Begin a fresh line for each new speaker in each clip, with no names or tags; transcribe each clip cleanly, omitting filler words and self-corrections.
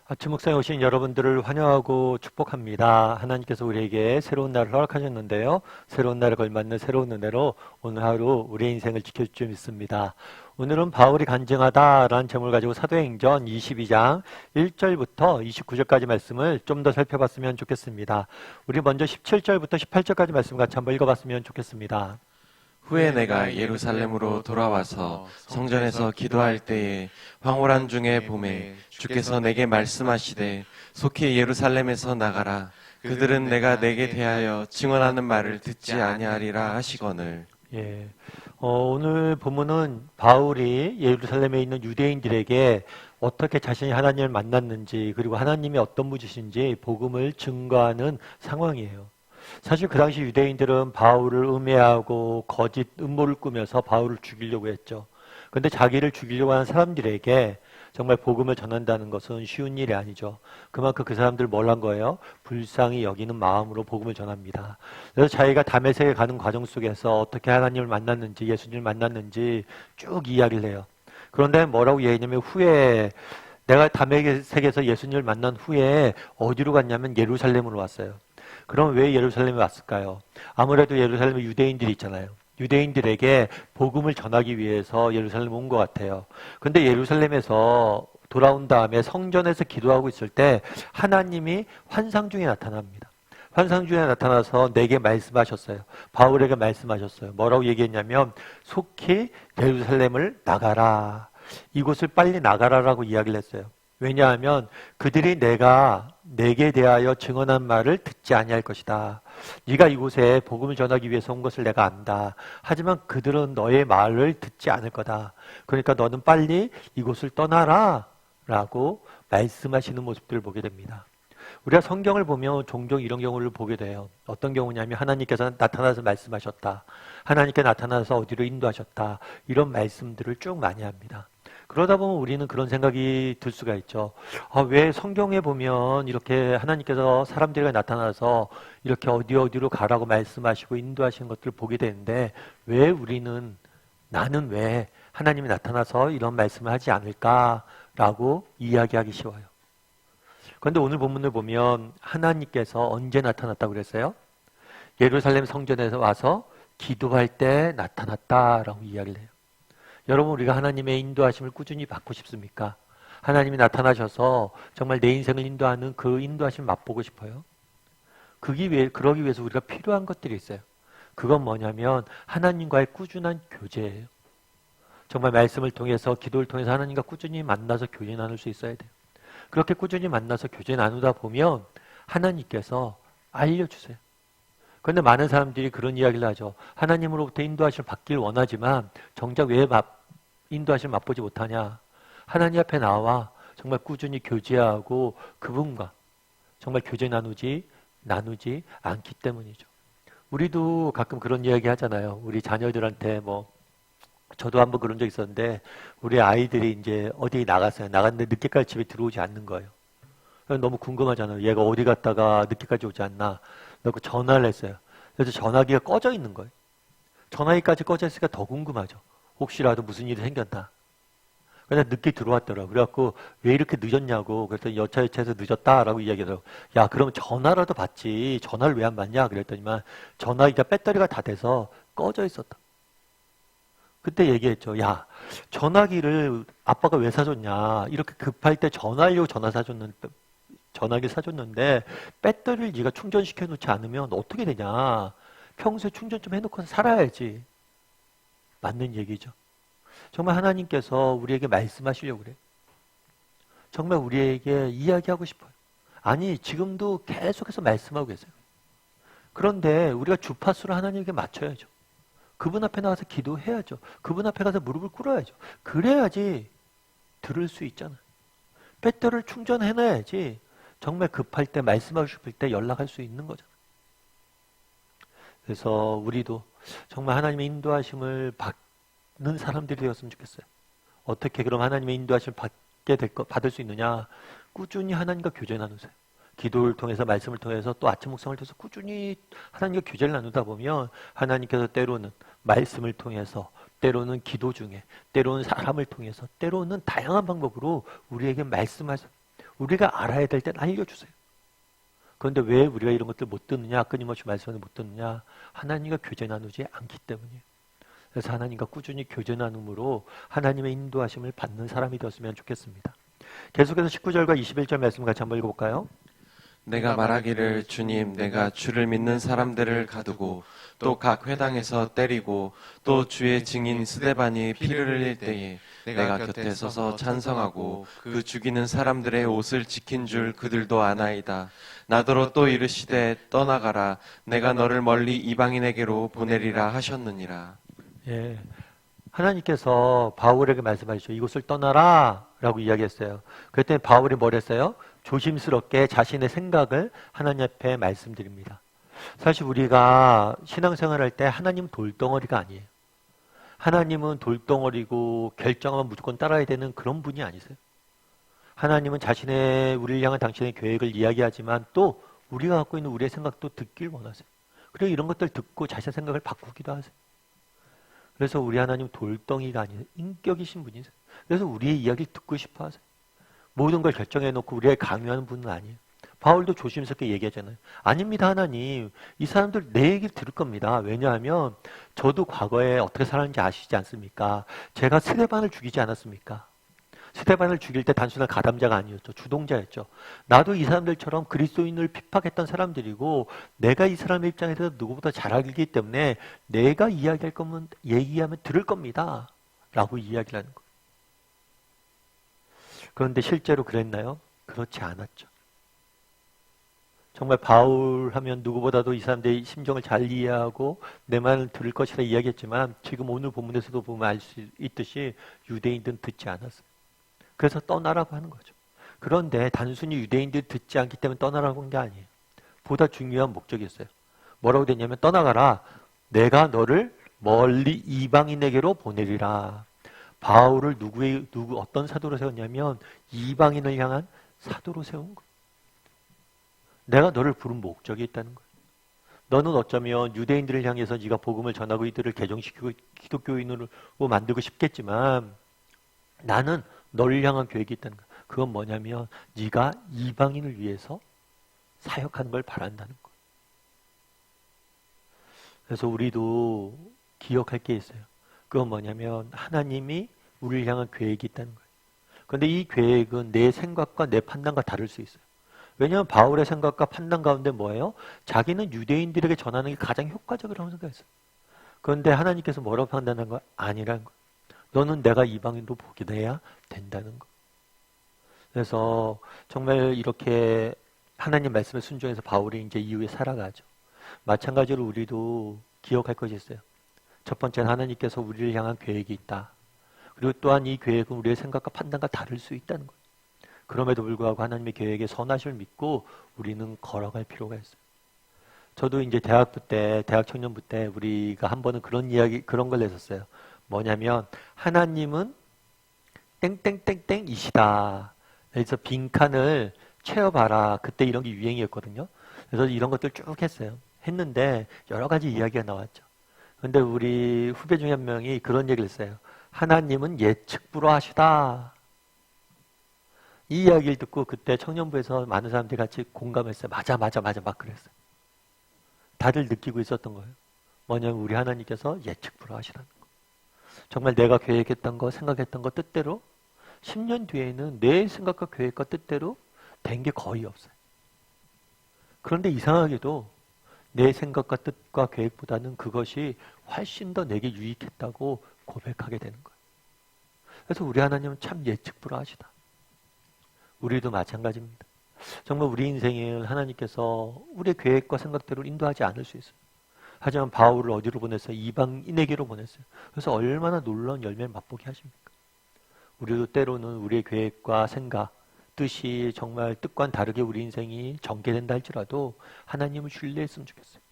아침 묵상에 오신 여러분들을 환영하고 축복합니다. 하나님께서 우리에게 새로운 날을 허락하셨는데요. 새로운 날에 걸맞는 새로운 은혜로 오늘 하루 우리의 인생을 지켜줄 줄 믿습니다. 오늘은 바울이 간증하다라는 제목을 가지고 사도행전 22장 1절부터 29절까지 말씀을 좀 더 살펴봤으면 좋겠습니다. 우리 먼저 17절부터 18절까지 말씀 같이 한번 읽어봤으면 좋겠습니다.
후에 내가 예루살렘으로 돌아와서 성전에서 기도할 때에 황홀한 중에 봄에 주께서 내게 말씀하시되 속히 예루살렘에서 나가라. 그들은 내가 내게 대하여 증언하는 말을 듣지 아니하리라 하시거늘.
예. 오늘 본문은 바울이 예루살렘에 있는 유대인들에게 어떻게 자신이 하나님을 만났는지 그리고 하나님이 어떤 분이신지 복음을 증거하는 상황이에요. 사실 그 당시 유대인들은 바울을 음해하고 거짓 음모를 꾸며서 바울을 죽이려고 했죠. 그런데 자기를 죽이려고 하는 사람들에게 정말 복음을 전한다는 것은 쉬운 일이 아니죠. 그만큼 그 사람들 뭘 한 거예요? 불쌍히 여기는 마음으로 복음을 전합니다. 그래서 자기가 다메섹에 가는 과정 속에서 어떻게 하나님을 만났는지 예수님을 만났는지 쭉 이야기를 해요. 그런데 뭐라고 얘기하냐면 후에 내가 다메섹에서 예수님을 만난 후에 어디로 갔냐면 예루살렘으로 왔어요. 그럼 왜 예루살렘에 왔을까요? 아무래도 예루살렘에 유대인들이 있잖아요. 유대인들에게 복음을 전하기 위해서 예루살렘에 온 것 같아요. 근데 예루살렘에서 돌아온 다음에 성전에서 기도하고 있을 때 하나님이 환상 중에 나타납니다. 환상 중에 나타나서 내게 말씀하셨어요. 바울에게 말씀하셨어요. 뭐라고 얘기했냐면 속히 예루살렘을 나가라. 이곳을 빨리 나가라라고 이야기를 했어요. 왜냐하면 그들이 내게 대하여 증언한 말을 듣지 아니할 것이다. 네가 이곳에 복음을 전하기 위해서 온 것을 내가 안다. 하지만 그들은 너의 말을 듣지 않을 거다. 그러니까 너는 빨리 이곳을 떠나라 라고 말씀하시는 모습들을 보게 됩니다. 우리가 성경을 보면 종종 이런 경우를 보게 돼요. 어떤 경우냐면 하나님께서 나타나서 말씀하셨다. 하나님께 나타나서 어디로 인도하셨다. 이런 말씀들을 쭉 많이 합니다. 그러다 보면 우리는 그런 생각이 들 수가 있죠. 왜 성경에 보면 이렇게 하나님께서 사람들에게 나타나서 이렇게 어디로 가라고 말씀하시고 인도하시는 것들을 보게 되는데 왜 나는 왜 하나님이 나타나서 이런 말씀을 하지 않을까라고 이야기하기 쉬워요. 그런데 오늘 본문을 보면 하나님께서 언제 나타났다고 그랬어요? 예루살렘 성전에서 와서 기도할 때 나타났다라고 이야기를 해요. 여러분, 우리가 하나님의 인도하심을 꾸준히 받고 싶습니까? 하나님이 나타나셔서 정말 내 인생을 인도하는 그 인도하심을 맛보고 싶어요? 그러기 위해서 우리가 필요한 것들이 있어요. 그건 뭐냐면 하나님과의 꾸준한 교제예요. 정말 말씀을 통해서 기도를 통해서 하나님과 꾸준히 만나서 교제 나눌 수 있어야 돼요. 그렇게 꾸준히 만나서 교제 나누다 보면 하나님께서 알려주세요. 그런데 많은 사람들이 그런 이야기를 하죠. 하나님으로부터 인도하심을 받길 원하지만 정작 왜 인도하심을 맛보지 못하냐. 하나님 앞에 나와 정말 꾸준히 교제하고 그분과 정말 교제 나누지 않기 때문이죠. 우리도 가끔 그런 이야기 하잖아요. 우리 자녀들한테 저도 한번 그런 적 있었는데 우리 아이들이 이제 어디 나갔어요. 나갔는데 늦게까지 집에 들어오지 않는 거예요. 너무 궁금하잖아요. 얘가 어디 갔다가 늦게까지 오지 않나. 그래서 전화를 했어요. 그래서 전화기가 꺼져 있는 거예요. 전화기까지 꺼져 있으니까 더 궁금하죠. 혹시라도 무슨 일이 생겼나. 근데 늦게 들어왔더라고요. 그래갖고 왜 이렇게 늦었냐고. 그랬더니 여차여차해서 늦었다라고 이야기하더라고요. 야, 그럼 전화라도 받지. 전화를 왜 안 받냐. 그랬더니만 전화기가 배터리가 다 돼서 꺼져 있었다. 그때 얘기했죠. 야, 전화기를 아빠가 왜 사줬냐. 이렇게 급할 때 전화하려고 전화기를 사줬는데 배터리를 네가 충전시켜 놓지 않으면 어떻게 되냐. 평소에 충전 좀 해놓고 살아야지. 맞는 얘기죠. 정말 하나님께서 우리에게 말씀하시려고 그래요. 정말 우리에게 이야기하고 싶어요. 아니, 지금도 계속해서 말씀하고 계세요. 그런데 우리가 주파수를 하나님에게 맞춰야죠. 그분 앞에 나가서 기도해야죠. 그분 앞에 가서 무릎을 꿇어야죠. 그래야지 들을 수 있잖아요. 배터리를 충전해놔야지 정말 급할 때 말씀하고 싶을 때 연락할 수 있는 거잖아요. 그래서 우리도 정말 하나님의 인도하심을 받는 사람들이 되었으면 좋겠어요. 어떻게 그럼 하나님의 인도하심을 받을 수 있느냐? 꾸준히 하나님과 교제 나누세요. 기도를 통해서 말씀을 통해서 또 아침 묵상을 통해서 꾸준히 하나님과 교제를 나누다 보면 하나님께서 때로는 말씀을 통해서 때로는 기도 중에 때로는 사람을 통해서 때로는 다양한 방법으로 우리에게 말씀하세요. 우리가 알아야 될 땐 알려주세요. 그런데 왜 우리가 이런 것들 못 듣느냐, 끊임없이 말씀을 못 듣느냐, 하나님과 교제 나누지 않기 때문이에요. 그래서 하나님과 꾸준히 교제 나눔으로 하나님의 인도하심을 받는 사람이 되었으면 좋겠습니다. 계속해서 19절과 21절 말씀 같이 한번 읽어볼까요?
내가 말하기를 주님 내가 주를 믿는 사람들을 가두고 또 각 회당에서 때리고 또 주의 증인 스데반이 피를 흘릴 때에 내가 곁에 서서 찬성하고 그 죽이는 사람들의 옷을 지킨 줄 그들도 아나이다. 나더러 또 이르시되 떠나가라 내가 너를 멀리 이방인에게로 보내리라 하셨느니라.
예, 하나님께서 바울에게 말씀하시죠. 이곳을 떠나라 라고 이야기했어요. 그랬더니 바울이 뭘 했어요? 조심스럽게 자신의 생각을 하나님 앞에 말씀드립니다. 사실 우리가 신앙생활할 때 하나님 돌덩어리가 아니에요. 하나님은 돌덩어리고 결정하면 무조건 따라야 되는 그런 분이 아니세요. 하나님은 자신의 우리를 향한 당신의 계획을 이야기하지만 또 우리가 갖고 있는 우리의 생각도 듣길 원하세요. 그리고 이런 것들 듣고 자신의 생각을 바꾸기도 하세요. 그래서 우리 하나님 돌덩이가 아니에요. 인격이신 분이세요. 그래서 우리의 이야기를 듣고 싶어 하세요. 모든 걸 결정해놓고 우리에게 강요하는 분은 아니에요. 바울도 조심스럽게 얘기하잖아요. 아닙니다, 하나님. 이 사람들 내 얘기를 들을 겁니다. 왜냐하면 저도 과거에 어떻게 살았는지 아시지 않습니까? 제가 스데반을 죽이지 않았습니까? 스데반을 죽일 때 단순한 가담자가 아니었죠. 주동자였죠. 나도 이 사람들처럼 그리스도인을 핍박했던 사람들이고 내가 이 사람의 입장에서 누구보다 잘 알기 때문에 내가 이야기할 거면 얘기하면 들을 겁니다. 라고 이야기를 하는 거예요. 그런데 실제로 그랬나요? 그렇지 않았죠. 정말 바울 하면 누구보다도 이 사람들의 심정을 잘 이해하고 내 말을 들을 것이라 이야기했지만 지금 오늘 본문에서도 보면 알 수 있듯이 유대인들은 듣지 않았어요. 그래서 떠나라고 하는 거죠. 그런데 단순히 유대인들이 듣지 않기 때문에 떠나라고 한 게 아니에요. 보다 중요한 목적이 있어요. 뭐라고 됐냐면 떠나가라. 내가 너를 멀리 이방인에게로 보내리라. 바울을 어떤 사도로 세웠냐면 이방인을 향한 사도로 세운 거예요. 내가 너를 부른 목적이 있다는 거예요. 너는 어쩌면 유대인들을 향해서 네가 복음을 전하고 이들을 개종시키고 기독교인으로 만들고 싶겠지만 나는 너를 향한 계획이 있다는 거예요. 그건 뭐냐면 네가 이방인을 위해서 사역하는 걸 바란다는 거예요. 그래서 우리도 기억할 게 있어요. 그건 뭐냐면 하나님이 우리를 향한 계획이 있다는 거예요. 그런데 이 계획은 내 생각과 내 판단과 다를 수 있어요. 왜냐하면 바울의 생각과 판단 가운데 뭐예요? 자기는 유대인들에게 전하는 게 가장 효과적이라고 생각했어요. 그런데 하나님께서 뭐라고 판단한 거? 아니라는 거예요. 너는 내가 이방인도 보게 돼야 된다는 거. 그래서 정말 이렇게 하나님 말씀에 순종해서 바울이 이제 이후에 살아가죠. 마찬가지로 우리도 기억할 것이 있어요. 첫 번째는 하나님께서 우리를 향한 계획이 있다. 그리고 또한 이 계획은 우리의 생각과 판단과 다를 수 있다는 거예요. 그럼에도 불구하고 하나님의 계획의 선하심을 믿고 우리는 걸어갈 필요가 있어요. 저도 이제 대학 청년부 때 우리가 한 번은 그런 걸 냈었어요. 뭐냐면 하나님은 땡땡땡땡이시다. 그래서 빈칸을 채워봐라. 그때 이런 게 유행이었거든요. 그래서 이런 것들 쭉 했어요. 했는데 여러 가지 이야기가 나왔죠. 그런데 우리 후배 중에 한 명이 그런 얘기를 했어요. 하나님은 예측 불허하시다. 이 이야기를 듣고 그때 청년부에서 많은 사람들이 같이 공감했어요. 맞아 막 그랬어요. 다들 느끼고 있었던 거예요. 뭐냐면 우리 하나님께서 예측 불허하시라는 거. 정말 내가 계획했던 거, 생각했던 거 뜻대로 10년 뒤에는 내 생각과 계획과 뜻대로 된 게 거의 없어요. 그런데 이상하게도 내 생각과 뜻과 계획보다는 그것이 훨씬 더 내게 유익했다고 고백하게 되는 거예요. 그래서 우리 하나님은 참 예측 불허하시다. 우리도 마찬가지입니다. 정말 우리 인생을 하나님께서 우리의 계획과 생각대로 인도하지 않을 수 있어요. 하지만 바울을 어디로 보냈어요? 이방인에게로 보냈어요. 그래서 얼마나 놀라운 열매를 맛보게 하십니까? 우리도 때로는 우리의 계획과 생각, 뜻이 정말 뜻과는 다르게 우리 인생이 전개된다 할지라도 하나님을 신뢰했으면 좋겠어요.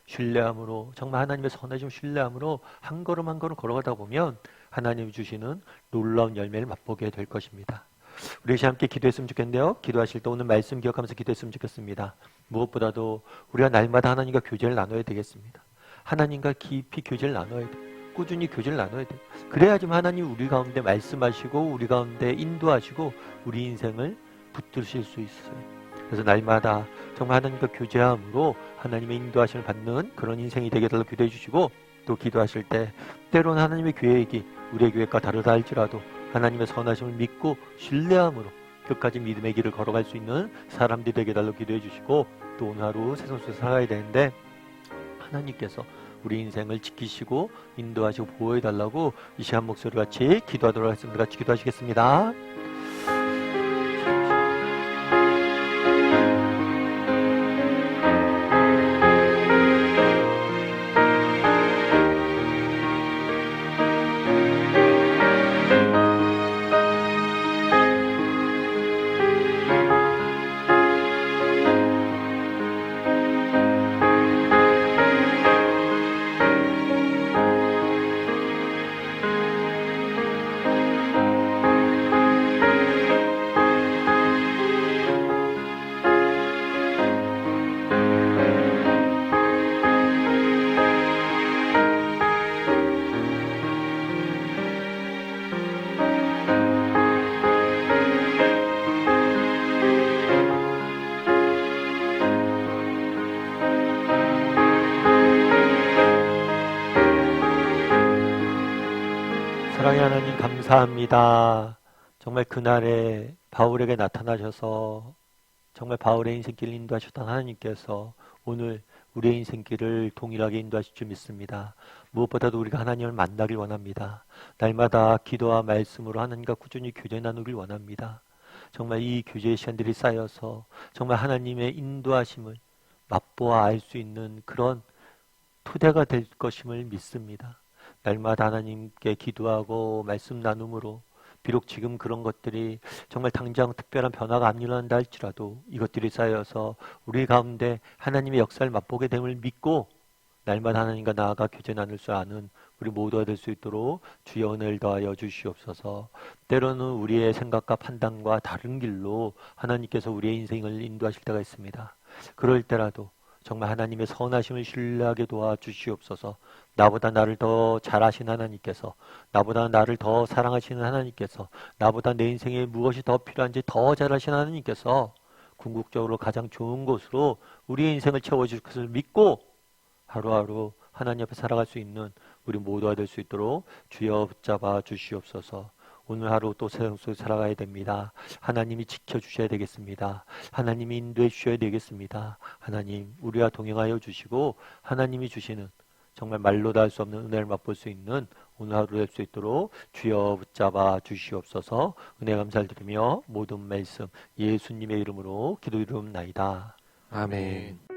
신뢰함으로, 정말 하나님의 선하심을 신뢰함으로 한 걸음 한 걸음 걸어가다 보면 하나님이 주시는 놀라운 열매를 맛보게 될 것입니다. 우리 함께 기도했으면 좋겠는데요. 기도하실 때 오늘 말씀 기억하면서 기도했으면 좋겠습니다. 무엇보다도 우리가 날마다 하나님과 교제를 나눠야 되겠습니다. 하나님과 깊이 교제를 나눠야 돼요. 꾸준히 교제를 나눠야 돼요. 그래야지만 하나님이 우리 가운데 말씀하시고 우리 가운데 인도하시고 우리 인생을 붙드실 수 있어요. 그래서 날마다 정말 하나님과 교제함으로 하나님의 인도하심을 받는 그런 인생이 되게 달라고 기도해 주시고, 또 기도하실 때 때로는 하나님의 계획이 우리의 계획과 다르다 할지라도 하나님의 선하심을 믿고 신뢰함으로 끝까지 믿음의 길을 걸어갈 수 있는 사람들이 되게 달라고 기도해 주시고, 또 오늘 하루 세상 속에서 살아가야 되는데 하나님께서 우리 인생을 지키시고 인도하시고 보호해 달라고 이 시간 목소리 같이 기도하도록 하겠습니다. 같이 기도하시겠습니다. 사랑의 하나님 감사합니다. 정말 그날에 바울에게 나타나셔서 정말 바울의 인생길을 인도하셨던 하나님께서 오늘 우리의 인생길을 동일하게 인도하실 줄 믿습니다. 무엇보다도 우리가 하나님을 만나길 원합니다. 날마다 기도와 말씀으로 하나님과 꾸준히 교제 나누길 원합니다. 정말 이 교제의 시간들이 쌓여서 정말 하나님의 인도하심을 맛보아 알 수 있는 그런 토대가 될 것임을 믿습니다. 날마다 하나님께 기도하고 말씀 나눔으로 비록 지금 그런 것들이 정말 당장 특별한 변화가 안 일어난다 할지라도 이것들이 쌓여서 우리 가운데 하나님의 역사를 맛보게 됨을 믿고 날마다 하나님과 나아가 교제 나눌 줄 아는 우리 모두가 될 수 있도록 주의 은혜를 더하여 주시옵소서. 때로는 우리의 생각과 판단과 다른 길로 하나님께서 우리의 인생을 인도하실 때가 있습니다. 그럴 때라도 정말 하나님의 선하심을 신뢰하게 도와주시옵소서. 나보다 나를 더 잘 아신 하나님께서, 나보다 나를 더 사랑하시는 하나님께서, 나보다 내 인생에 무엇이 더 필요한지 더 잘 아신 하나님께서 궁극적으로 가장 좋은 곳으로 우리의 인생을 채워줄 것을 믿고 하루하루 하나님 앞에 살아갈 수 있는 우리 모두가 될 수 있도록 주여 붙잡아 주시옵소서. 오늘 하루 또 세상 속에 살아가야 됩니다. 하나님이 지켜주셔야 되겠습니다. 하나님이 인도해 주셔야 되겠습니다. 하나님 우리와 동행하여 주시고 하나님이 주시는 정말 말로 다 할 수 없는 은혜를 맛볼 수 있는 오늘 하루 될 수 있도록 주여 붙잡아 주시옵소서. 은혜 감사를 드리며 모든 말씀 예수님의 이름으로 기도드리옵나이다.
아멘.